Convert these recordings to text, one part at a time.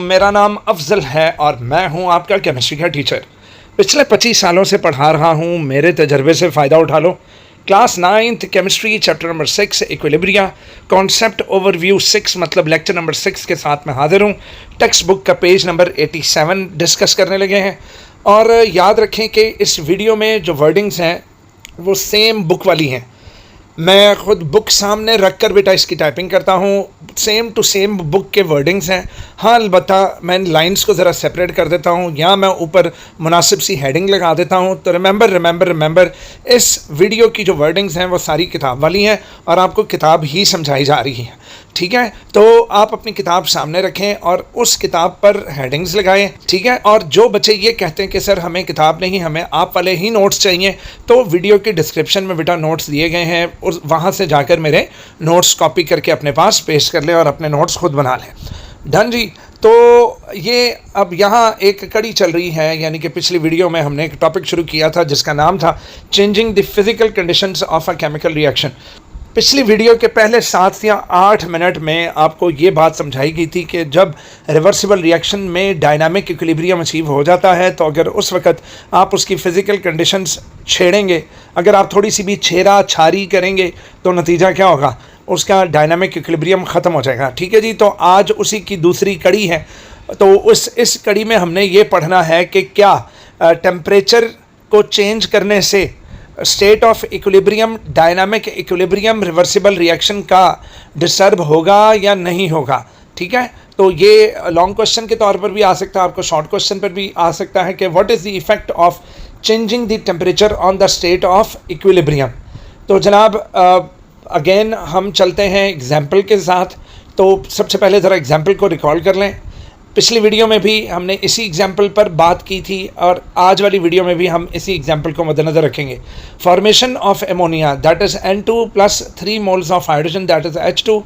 मेरा नाम अफजल है और मैं हूं आपका केमिस्ट्री का टीचर। पिछले 25 सालों से पढ़ा रहा हूं। मेरे तजर्बे से फ़ायदा उठा लो। Class 9th chemistry chapter number 6 equilibria concept overview 6 मतलब लेक्चर नंबर 6 के साथ मैं हाजिर हूं। टेक्स्ट बुक का पेज नंबर 87 डिस्कस करने लगे हैं। और याद रखें कि इस वीडियो में जो वर्डिंग्स हैं वो सेम बुक वाली हैं। मैं ख़ुद बुक सामने रख कर बेटा इसकी टाइपिंग करता हूँ। सेम टू सेम बुक के वर्डिंग्स हैं। हाँ, अलबत्ता मैं लाइंस को ज़रा सेपरेट कर देता हूँ या मैं ऊपर मुनासिब सी हेडिंग लगा देता हूँ। तो रिमेंबर इस वीडियो की जो वर्डिंग्स हैं वो सारी किताब वाली हैं और आपको किताब ही समझाई जा रही है। ठीक है, तो आप अपनी किताब सामने रखें और उस किताब पर हेडिंग्स लगाएं। ठीक है, और जो बच्चे ये कहते हैं कि सर हमें किताब नहीं, हमें आप वाले ही नोट्स चाहिए, तो वीडियो के डिस्क्रिप्शन में बेटा नोट्स दिए गए हैं। उस वहाँ से जाकर मेरे नोट्स कॉपी करके अपने पास पेस्ट कर लें और अपने नोट्स खुद बना लें। डन जी। तो ये अब यहाँ एक कड़ी चल रही है, यानी कि पिछली वीडियो में हमने एक टॉपिक शुरू किया था जिसका नाम था changing the physical conditions of a chemical reaction. पिछली वीडियो के पहले 7 या 8 मिनट में आपको ये बात समझाई गई थी कि जब रिवर्सिबल रिएक्शन में डायनामिक इक्विलिब्रियम अचीव हो जाता है तो अगर उस वक़्त आप उसकी फ़िज़िकल कंडीशंस छेड़ेंगे, अगर आप थोड़ी सी भी छेड़ा छारी करेंगे तो नतीजा क्या होगा, उसका डायनामिक इक्विलिब्रियम ख़त्म हो जाएगा। ठीक है जी। तो आज उसी की दूसरी कड़ी है। तो इस कड़ी में हमने ये पढ़ना है कि क्या टेम्परेचर को चेंज करने से state of equilibrium, dynamic equilibrium reversible reaction का डिस्टर्ब होगा या नहीं होगा। ठीक है, तो ये लॉन्ग क्वेश्चन के तौर पर भी आ सकता है, आपको शॉर्ट क्वेश्चन पर भी आ सकता है कि what is the effect of changing the temperature on the state of equilibrium. तो जनाब अगेन हम चलते हैं एग्जाम्पल के साथ। तो सबसे पहले ज़रा एग्जाम्पल को रिकॉल कर लें। पिछली वीडियो में भी हमने इसी एग्जाम्पल पर बात की थी और आज वाली वीडियो में भी हम इसी एग्जाम्पल को मद्देनज़र रखेंगे। Formation of ammonia that is N2 + 3 moles of hydrogen that is H2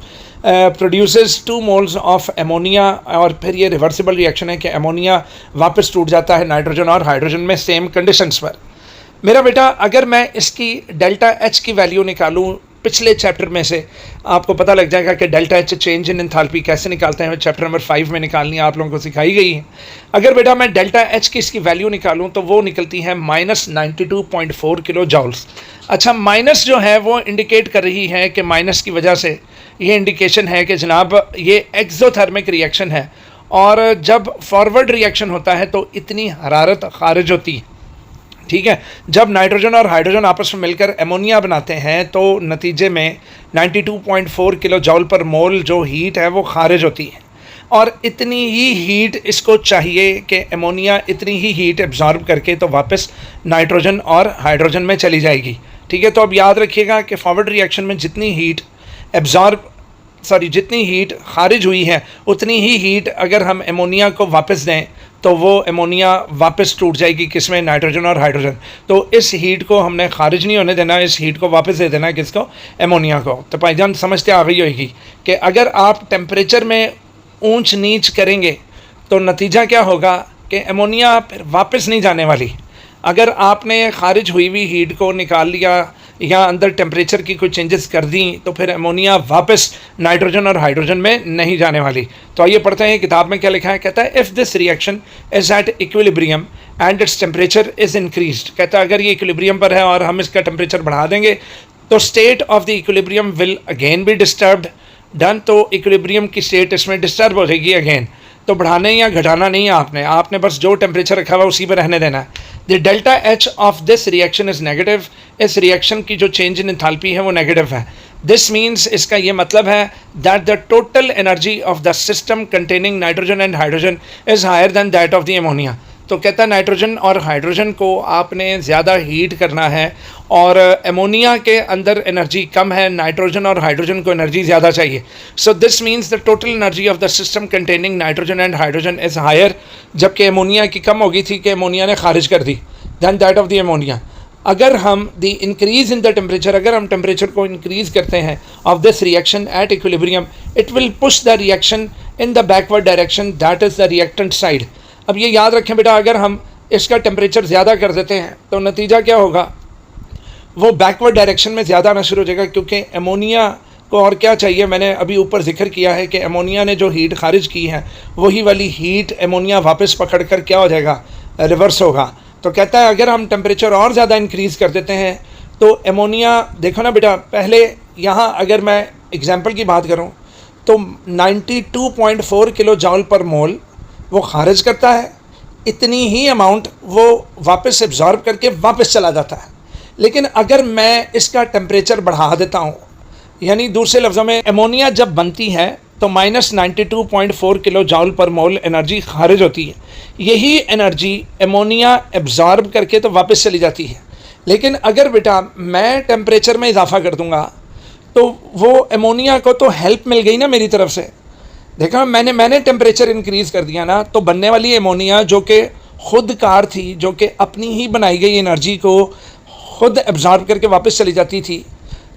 produces 2 moles of ammonia. और फिर ये रिवर्सिबल रिएक्शन है कि एमोनिया वापस टूट जाता है नाइट्रोजन और हाइड्रोजन में सेम कंडीशंस पर। मेरा बेटा अगर मैं इसकी डेल्टा H की वैल्यू निकालूँ, पिछले चैप्टर में से आपको पता लग जाएगा कि delta H change in enthalpy कैसे निकालते हैं। चैप्टर नंबर 5 में निकालनी आप लोगों को सिखाई गई है। अगर बेटा मैं डेल्टा H की इसकी वैल्यू निकालूं तो वो निकलती है -92.4 किलो जॉल्स। अच्छा, माइनस जो है वो इंडिकेट कर रही है कि माइनस की वजह से ये इंडिकेशन है कि जनाब ये एक्सोथर्मिक रिएक्शन है और जब फॉरवर्ड रिएक्शन होता है तो इतनी हरारत खारिज होती है। ठीक है, जब नाइट्रोजन और हाइड्रोजन आपस में मिलकर एमोनिया बनाते हैं तो नतीजे में 92.4 किलो जॉल पर मोल जो हीट है वो खारिज होती है और इतनी ही हीट इसको चाहिए कि एमोनिया इतनी ही हीट एब्जॉर्ब करके तो वापस नाइट्रोजन और हाइड्रोजन में चली जाएगी। ठीक है, तो अब याद रखिएगा कि फॉरवर्ड रिएक्शन में जितनी हीट खारिज हुई है उतनी ही हीट अगर हम एमोनिया को वापस दें तो वो एमोनिया वापस टूट जाएगी किसमें, नाइट्रोजन और हाइड्रोजन। तो इस हीट को हमने खारिज नहीं होने देना, इस हीट को वापस दे देना किसको, एमोनिया को। तो भाईजान समझते आ गई होगी कि अगर आप टेम्परेचर में ऊंच नीच करेंगे तो नतीजा क्या होगा कि एमोनिया फिर वापस नहीं जाने वाली। अगर आपने खारिज हुई हुई हीट को निकाल लिया या अंदर टेम्परेचर की कोई चेंजेस कर दी तो फिर एमोनिया वापस नाइट्रोजन और हाइड्रोजन में नहीं जाने वाली। तो आइए पढ़ते हैं किताब में क्या लिखा है। कहता है if this reaction is at equilibrium and its temperature is increased. कहता है अगर ये इक्विलिब्रियम पर है और हम इसका टेम्परेचर बढ़ा देंगे तो state of the equilibrium will again be disturbed. Done, तो इक्विलिब्रियम की स्टेट इसमें डिस्टर्ब हो जाएगी अगेन। तो बढ़ाने या घटाना नहीं है आपने बस जो टेम्परेचर रखा हुआ उसी पर रहने देना है। The delta H of this reaction is negative. इस रिएक्शन की जो चेंज इन एंथैल्पी है वो नेगेटिव है। दिस मीन्स, इसका ये मतलब है that the total energy of the system containing nitrogen and hydrogen is higher than that of the ammonia. तो कहता है नाइट्रोजन और हाइड्रोजन को आपने ज़्यादा हीट करना है और एमोनिया के अंदर एनर्जी कम है, नाइट्रोजन और हाइड्रोजन को एनर्जी ज़्यादा चाहिए। So this means the total energy of the system containing nitrogen and hydrogen is higher. जबकि एमोनिया की कम हो गई थी कि एमोनिया ने खारिज कर दी then that of the ammonia. अगर हम the increase in the temperature, अगर हम टेम्परेचर को इंक्रीज़ करते हैं of this reaction at equilibrium, it will push the reaction in the backward direction that is the reactant side. अब ये याद रखें बेटा, अगर हम इसका टेम्परेचर ज़्यादा कर देते हैं तो नतीजा क्या होगा, वो बैकवर्ड डायरेक्शन में ज़्यादा आना शुरू हो जाएगा क्योंकि एमोनिया को और क्या चाहिए, मैंने अभी ऊपर जिक्र किया है कि अमोनिया ने जो हीट खारिज की है वही वाली हीट अमोनिया वापस पकड़ कर क्या हो जाएगा, रिवर्स होगा। तो कहता है अगर हम टेम्परेचर और ज़्यादा इंक्रीज़ कर देते हैं तो अमोनिया, देखो ना बेटा, पहले यहाँ अगर मैं एग्जांपल की बात करूँ तो 92.4 किलो जॉल पर मोल वो खारिज करता है, इतनी ही अमाउंट वो वापस एब्जॉर्ब करके वापस चला जाता है। लेकिन अगर मैं इसका टेम्परेचर बढ़ा देता हूँ, यानी दूसरे लफ्ज़ों में अमोनिया जब बनती है तो -92.4 किलो जॉल पर मोल एनर्जी खारिज होती है, यही एनर्जी अमोनिया एब्जॉर्ब करके तो वापस चली जाती है। लेकिन अगर बेटा मैं टेम्परेचर में इजाफा कर दूंगा तो वो अमोनिया को तो हेल्प मिल गई ना मेरी तरफ से। देखा, मैंने टेम्परेचर इंक्रीज़ कर दिया ना, तो बनने वाली अमोनिया जो कि खुद कार थी, जो कि अपनी ही बनाई गई एनर्जी को खुद एब्जॉर्ब करके वापस चली जाती थी,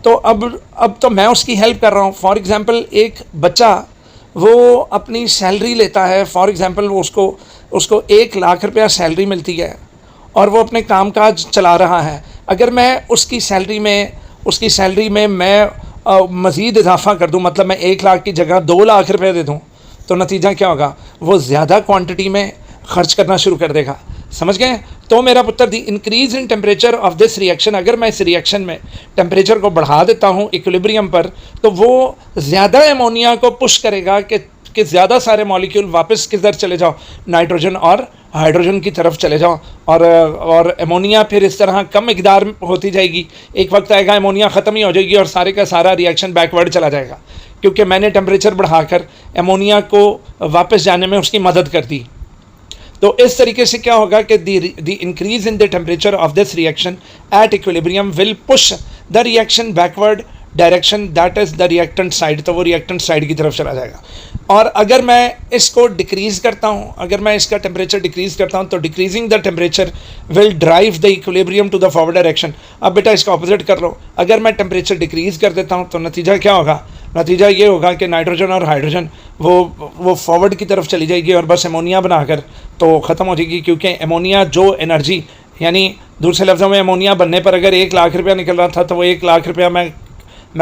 तो अब तो मैं उसकी हेल्प कर रहा हूँ। फॉर एग्ज़ाम्पल एक बच्चा वो अपनी सैलरी लेता है, फॉर एग्ज़ाम्पल वो उसको 1 लाख रुपया सैलरी मिलती है और वो अपने कामकाज चला रहा है। अगर मैं उसकी सैलरी में मैं मज़ीद इजाफ़ा कर दूँ, मतलब मैं 1 लाख की जगह 2 लाख रुपये दे दूँ, तो नतीजा क्या होगा, वो ज़्यादा क्वांटिटी में ख़र्च करना शुरू कर देगा। समझ गए? तो मेरा पुत्र, the increase in temperature of this reaction, अगर मैं इस रिएक्शन में टेम्परेचर को बढ़ा देता हूँ इक्विलिब्रियम पर, तो वो ज़्यादा अमोनिया को पुश करेगा कि ज़्यादा सारे मॉलिक्यूल वापस किधर चले जाओ, नाइट्रोजन और हाइड्रोजन की तरफ चले जाओ, और अमोनिया फिर इस तरह कम मिकदार होती जाएगी। एक वक्त आएगा अमोनिया ख़त्म ही हो जाएगी और सारे का सारा रिएक्शन बैकवर्ड चला जाएगा, क्योंकि मैंने टेम्परेचर बढ़ाकर अमोनिया को वापस जाने में उसकी मदद कर दी। तो इस तरीके से क्या होगा कि the increase in the temperature of this reaction at equilibrium will push the reaction backward direction, that is the reactant side, तो वो रिएक्टेंट साइड की तरफ चला जाएगा। और अगर मैं इसको डिक्रीज़ करता हूँ, अगर मैं इसका टेम्परेचर डिक्रीज़ करता हूँ, तो decreasing the temperature will drive the equilibrium to the forward direction. अब बेटा इसका ऑपोजिट कर लो, अगर मैं टेम्परेचर डिक्रीज़ कर देता हूँ तो नतीजा क्या होगा, नतीजा ये होगा कि नाइट्रोजन और हाइड्रोजन वो फॉरवर्ड की तरफ चली जाएगी और बस अमोनिया बनाकर तो ख़त्म हो जाएगी। क्योंकि अमोनिया जो एनर्जी, यानी दूसरे लफ्ज़ों में अमोनिया बनने पर अगर 1 लाख रुपया निकल रहा था, तो वो 1 लाख रुपया मैं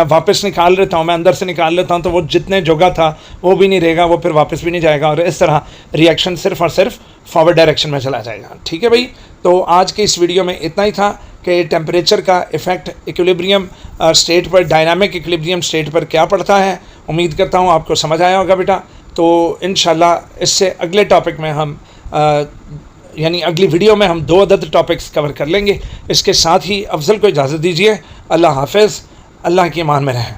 वापस निकाल लेता हूँ, मैं अंदर से निकाल लेता हूँ, तो वो जितने जगह था वो भी नहीं रहेगा, वो फिर वापस भी नहीं जाएगा, और इस तरह रिएक्शन सिर्फ और सिर्फ फॉरवर्ड डायरेक्शन में चला जाएगा। ठीक है भाई, तो आज के इस वीडियो में इतना ही था कि टेम्परेचर का इफ़ेक्ट इक्विलिब्रियम स्टेट पर, डायनामिक इक्विलिब्रियम स्टेट पर क्या पड़ता है। उम्मीद करता हूँ आपको समझ आया होगा बेटा। तो इंशाल्लाह इससे अगले टॉपिक में हम यानी अगली वीडियो में हम 2 अदद टॉपिक्स कवर कर लेंगे। इसके साथ ही अफजल को इजाज़त दीजिए। अल्लाह हाफ़िज़, अल्लाह की अमान में रहें।